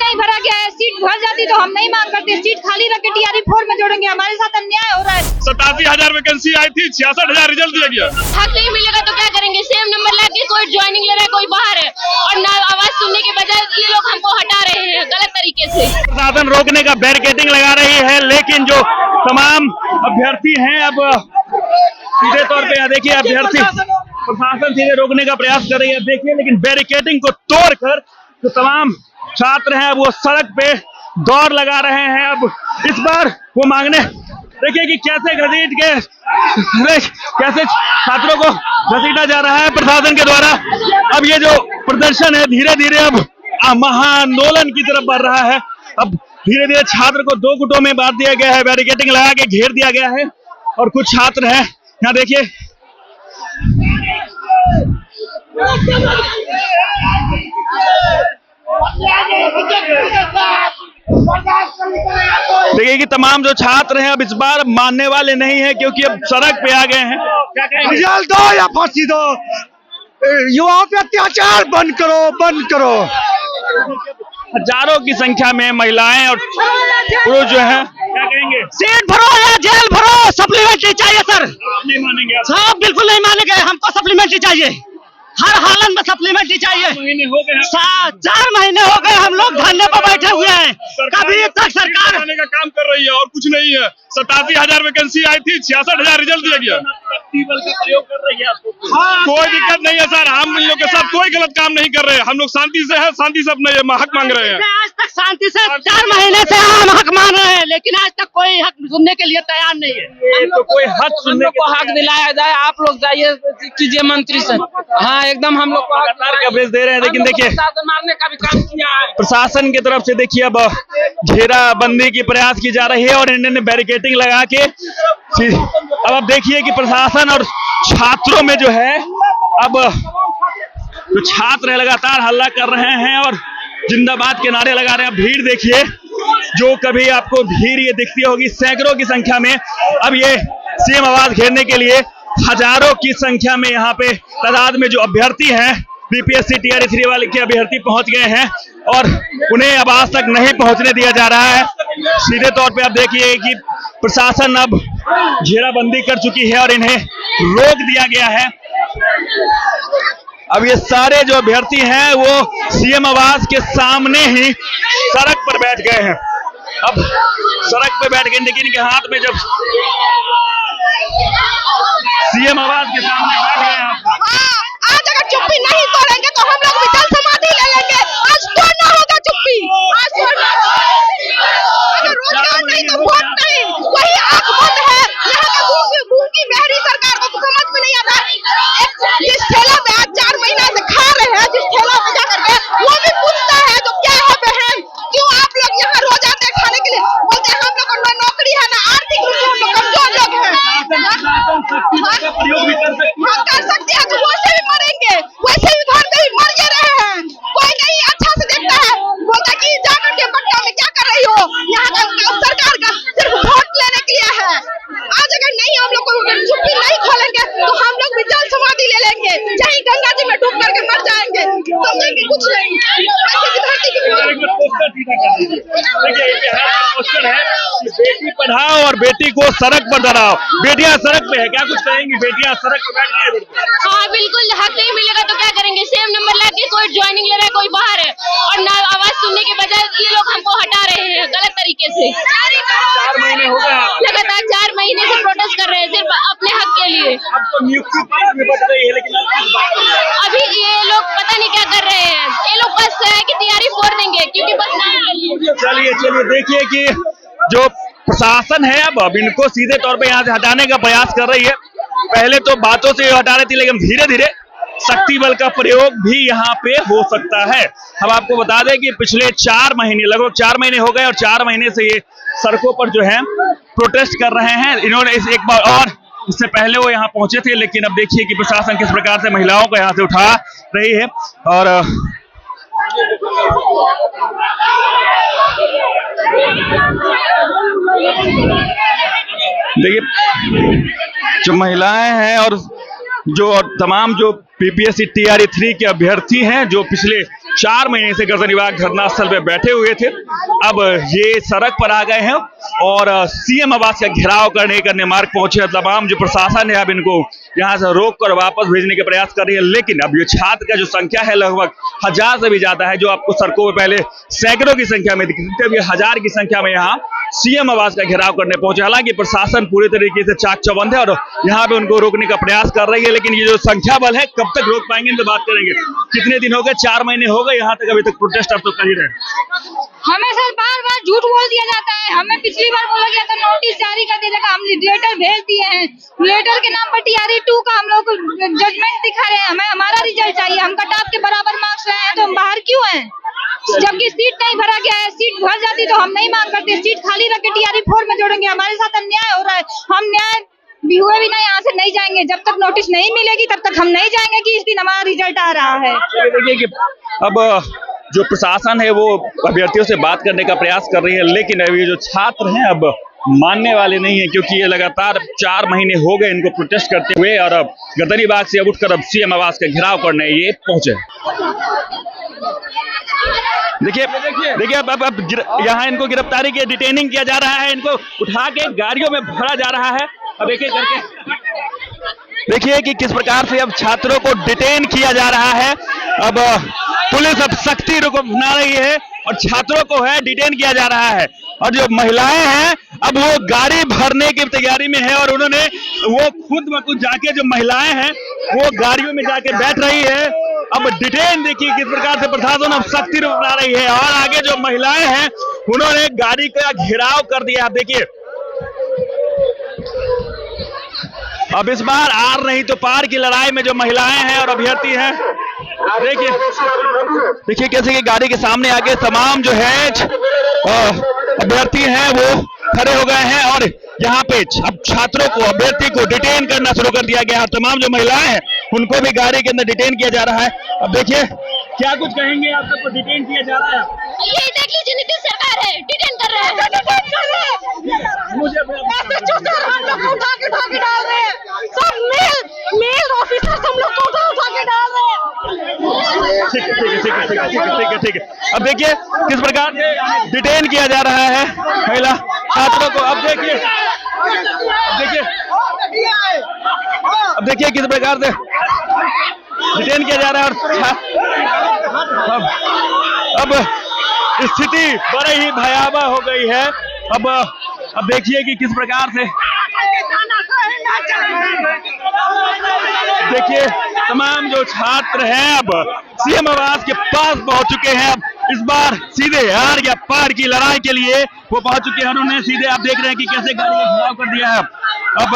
नहीं भरा गया है। सीट भर जाती तो हम नहीं मांग करते, सीट खाली रख के TRE 4 में जोड़ेंगे। हमारे साथ अन्याय हो रहा है। 87,000 वैकेंसी आई थी, 66,000 रिजल्ट दिया गया। हक नहीं मिलेगा तो क्या करेंगे? सेम नंबर लाके कोई ज्वाइनिंग ले रहा है, कोई बाहर है, और ना आवाज सुनने के बजाय ये लोग हमको हटा रहे हैं गलत तरीके से। प्रशासन रोकने का बैरिकेडिंग लगा रही है, लेकिन जो तमाम अभ्यर्थी हैं अब सीधे तौर पे देखिए अभ्यर्थी प्रशासन सीधे रोकने का प्रयास कर रही है, देखिए, लेकिन बैरिकेडिंग को तोड़कर जो तमाम छात्र हैं वो सड़क पे दौड़ लगा रहे हैं। अब इस बार वो मांगने देखिए कि कैसे घसीट के कैसे छात्रों को घसीटा जा रहा है प्रशासन के द्वारा। अब ये जो प्रदर्शन है धीरे धीरे अब महाआंदोलन की तरफ बढ़ रहा है। अब धीरे धीरे छात्र को दो गुटों में बांट दिया गया है, बैरिकेडिंग लगा के घेर दिया गया है, और कुछ छात्र हैं यहाँ देखिए देखिए कि तमाम जो छात्र हैं अब इस बार मानने वाले नहीं है, क्योंकि अब सड़क पे आ गए हैं। क्या कहेंगे? रिजल्ट दो या फांसी दो, युवाओं पे अत्याचार बंद करो, बंद करो। हजारों की संख्या में महिलाएं और पुरुष जो है क्या कहेंगे? सीट भरो या जेल भरो, सप्लीमेंट्री चाहिए सर। नहीं मानेंगे आप? सब बिल्कुल नहीं मानेंगे, हमको सप्लीमेंट्री चाहिए, हर हालत में सप्लीमेंट्री चाहिए। महीने हो गए 4 महीने हो गए हम लोग धरने पर बैठे हुए हैं, कभी तक सरकार आने का काम कर रही है और कुछ नहीं है। 87,000 वैकेंसी आई थी, 66,000 रिजल्ट दिया गया। प्रयोग कर रही है आपको? कोई दिक्कत नहीं है सर, हम इन लोग के साथ कोई गलत काम नहीं कर रहे हैं। हम लोग शांति से है, शांति से अपने हक मांग रहे हैं। आज तक शांति से 4 महीने से हम हक मांग रहे हैं, लेकिन आज तक कोई हक सुनने के लिए तैयार नहीं है। तो कोई हक सुनने को हक दिलाया जाए, आप लोग जाइए कीजिए मंत्री से। हाँ एकदम हम लोग को कवरेज दे रहे हैं, लेकिन देखिए मारने का भी काम किया है प्रशासन की तरफ से। देखिए अब घेराबंदी की प्रयास की जा रही है और इन्होंने बैरिकेडिंग लगा के अब देखिए कि प्रशासन और छात्रों में जो है अब जो छात्र है लगातार हल्ला कर रहे हैं और जिंदाबाद के नारे लगा रहे हैं। भीड़ देखिए, जो कभी आपको भीड़ ये दिखती होगी सैकड़ों की संख्या में, अब ये सीएम आवास घेरने के लिए हजारों की संख्या में यहाँ पे तादाद में जो अभ्यर्थी हैं बीपीएससी TRE 3 वाले के अभ्यर्थी पहुंच गए हैं और उन्हें आवास तक नहीं पहुंचने दिया जा रहा है। सीधे तौर पे आप देखिए कि प्रशासन अब घेराबंदी कर चुकी है और इन्हें रोक दिया गया है। अब ये सारे जो अभ्यर्थी हैं वो सीएम आवास के सामने ही सड़क पर बैठ गए हैं। अब सड़क पे बैठ गए, लेकिन इनके हाथ में जब सीएम आवास के सामने बैठ गए हैं। आज अगर चुप्पी नहीं तोड़ेंगे तो हम लोग भी जल समाधि ले लेंगे। आज तोड़ना होगा चुप्पी, आज तोड़ना। अगर रोजगार नहीं तो वोट नहीं, वही आंख बंद है। यहाँ का भूखी बहरी सरकार को समझ में नहीं आता। जिस ठेला पे आज 4 महीना से खा रहे हैं, जिस ठेला पे जाकर के वो भी पूछता है तो क्या है बहन, क्यों आप लोग यहाँ रोज आते हैं खाने के लिए? बोलते हैं हम लोग को ना नौकरी है ना आर्थिक रूप से हम लोग कमजोर लोग हैं। हम कर सकते हैं तो वैसे भी मरेंगे, वैसे भी घर पे भी मर के रहे हैं। कोई नहीं अच्छा से देखता है, बोलता कि जाकर के पट्टा में क्या कर रही हो, यहाँ का सरकार का सिर्फ वोट लेने के लिए है। आज अगर नहीं हम लोग को चुप्पी नहीं खोलेंगे तो हम लोग भी जल समाधि ले लेंगे, चाहे गंगा जी में डूब करके मर जाएंगे, समझेंगे कुछ नहीं। पोस्टर है बेटी पढ़ाओ और बेटी को सड़क पर डराओ। बेटियां सड़क पे है, क्या कुछ कहेंगी? बेटियां सड़क पर बैठ गई। हाँ बिल्कुल, हक नहीं मिलेगा तो क्या करेंगे? सेम नंबर लाके कोई ज्वाइनिंग ले रहा है, कोई बाहर है, और ना आवाज सुनने के बजाय ये लोग हमको हटा रहे हैं गलत तरीके से। 4 महीने हो गए लगातार 4 महीने से प्रोटेस्ट कर रहे हैं सिर्फ अपने हक के लिए। अब तो नियुक्ति भी बढ़ रही है, लेकिन अभी ये लोग पता नहीं क्या कर रहे हैं। ये लोग बस है कि TRE 4 देंगे, क्योंकि बस नाम के लिए। चलिए देखिए कि जो प्रशासन है अब इनको सीधे तौर पे यहाँ से हटाने का प्रयास कर रही है। पहले तो बातों से हटा रही थी, लेकिन धीरे धीरे शक्ति बल का प्रयोग भी यहाँ पे हो सकता है। हम आपको बता दें कि पिछले 4 महीने लगभग 4 महीने हो गए और 4 महीने से ये सड़कों पर जो है प्रोटेस्ट कर रहे हैं। इन्होंने एक बार और इससे पहले वो यहाँ पहुंचे थे, लेकिन अब देखिए कि प्रशासन किस प्रकार से महिलाओं को यहाँ से उठा रही है। और देखिए जो महिलाएं हैं और जो तमाम जो बीपीएससी TRE 3 के अभ्यर्थी हैं जो पिछले 4 महीने से गर्दनीबाग धरना स्थल पे बैठे हुए थे, अब ये सड़क पर आ गए हैं और सीएम आवास का घेराव करने मार्ग पहुंचे। तमाम जो प्रशासन है अब इनको यहाँ से रोक कर वापस भेजने के प्रयास कर रही है, लेकिन अब ये छात्र का जो संख्या है लगभग 1000 से भी ज्यादा है, जो आपको सड़कों में पहले सैकड़ों की संख्या में दिखती थी, अब ये 1000 की संख्या में यहाँ सीएम आवास का घेराव करने पहुंचे। हालांकि प्रशासन पूरी तरीके से चाक चौबंद है और यहाँ पे उनको रोकने का प्रयास कर रही है, लेकिन ये जो संख्या बल है कब तक रोक पाएंगे इन पे बात करेंगे। कितने दिन हो गए? 4 महीने हो गए यहाँ तक, अभी तक प्रोटेस्ट आप तो कर ही रहे। हमें सर बार बार झूठ बोल दिया जाता है। हमें पिछली बार बोला गया था नोटिस जारी कर दिया जाएगा, हम लेटर भेज दिए हैं। लेटर के नाम पर TRE 2 का हम लोग जजमेंट दिखा रहे हैं। हमें हमारा रिजल्ट चाहिए। हम कट ऑफ के बराबर मार्क्स लाए हैं तो हम बाहर क्यों हैं? जबकि सीट नहीं भरा गया है। सीट भर जाती तो हम नहीं मांग करते। सीट खाली रख के TRE 4 में जोड़ेंगे। हमारे साथ अन्याय हो रहा है। हम न्याय भी हुए भी नहीं यहाँ से नहीं जाएंगे। जब तक नोटिस नहीं मिलेगी तब तक हम नहीं जाएंगे कि इस दिन हमारा रिजल्ट आ रहा है। देखिए कि अब जो प्रशासन है वो अभ्यर्थियों से बात करने का प्रयास कर रही है, लेकिन अभी जो छात्र हैं अब मानने वाले नहीं है, क्योंकि ये लगातार 4 महीने हो गए इनको प्रोटेस्ट करते हुए और अब गर्दनीबाग से अब उठकर अब सीएम आवास का घेराव करने ये पहुंचे। देखिए अब यहाँ इनको गिरफ्तारी के डिटेनिंग किया जा रहा है, इनको उठा के गाड़ियों में भरा जा रहा है। अब एक एक करके देखिए कि किस प्रकार से अब छात्रों को डिटेन किया जा रहा है। अब पुलिस अब सख्ती अपना रही है और छात्रों को है डिटेन किया जा रहा है, और जो महिलाएं हैं अब वो गाड़ी भरने की तैयारी में है और उन्होंने वो खुद ब खुद जाके जो महिलाएं हैं वो गाड़ियों में जाके बैठ रही है। अब डिटेन देखिए किस प्रकार से प्रशासन अब सख्ती अपना रही है और आगे जो महिलाएं हैं उन्होंने गाड़ी का घेराव कर दिया। देखिए अब इस बार आर नहीं तो पार की लड़ाई में जो महिलाएं हैं और अभ्यर्थी हैं, देखिए कैसे कि गाड़ी के सामने आगे तमाम जो है अभ्यर्थी हैं वो खड़े हो गए हैं और यहाँ पे अब छात्रों को अभ्यर्थी को डिटेन करना शुरू कर दिया गया है। तमाम जो महिलाएं हैं उनको भी गाड़ी के अंदर डिटेन किया जा रहा है। अब देखिए क्या कुछ कहेंगे, आप सबको डिटेन किया जा रहा है। ये देख लीजिए नीतीश सरकार है, डिटेन कर रहे हैं। मुझे उठा के डाल रहे हैं। सब मेल ऑफिसर हम लोग को उठा के डाल रहे हैं। ठीक है। अब देखिए किस प्रकार से डिटेन किया जा रहा है महिला छात्रों को। अब देखिए किस प्रकार से डिटेन किया जा रहा है और अब स्थिति बड़ी ही भयावह हो गई है। अब देखिए कि किस प्रकार से देखिए तमाम जो छात्र हैं अब सीएम आवास के पास पहुंच चुके हैं। अब इस बार सीधे आर या पार की लड़ाई के लिए वो पहुंच चुके हैं। उन्होंने सीधे आप देख रहे हैं कि कैसे गाड़ी का घेराव कर दिया है। अब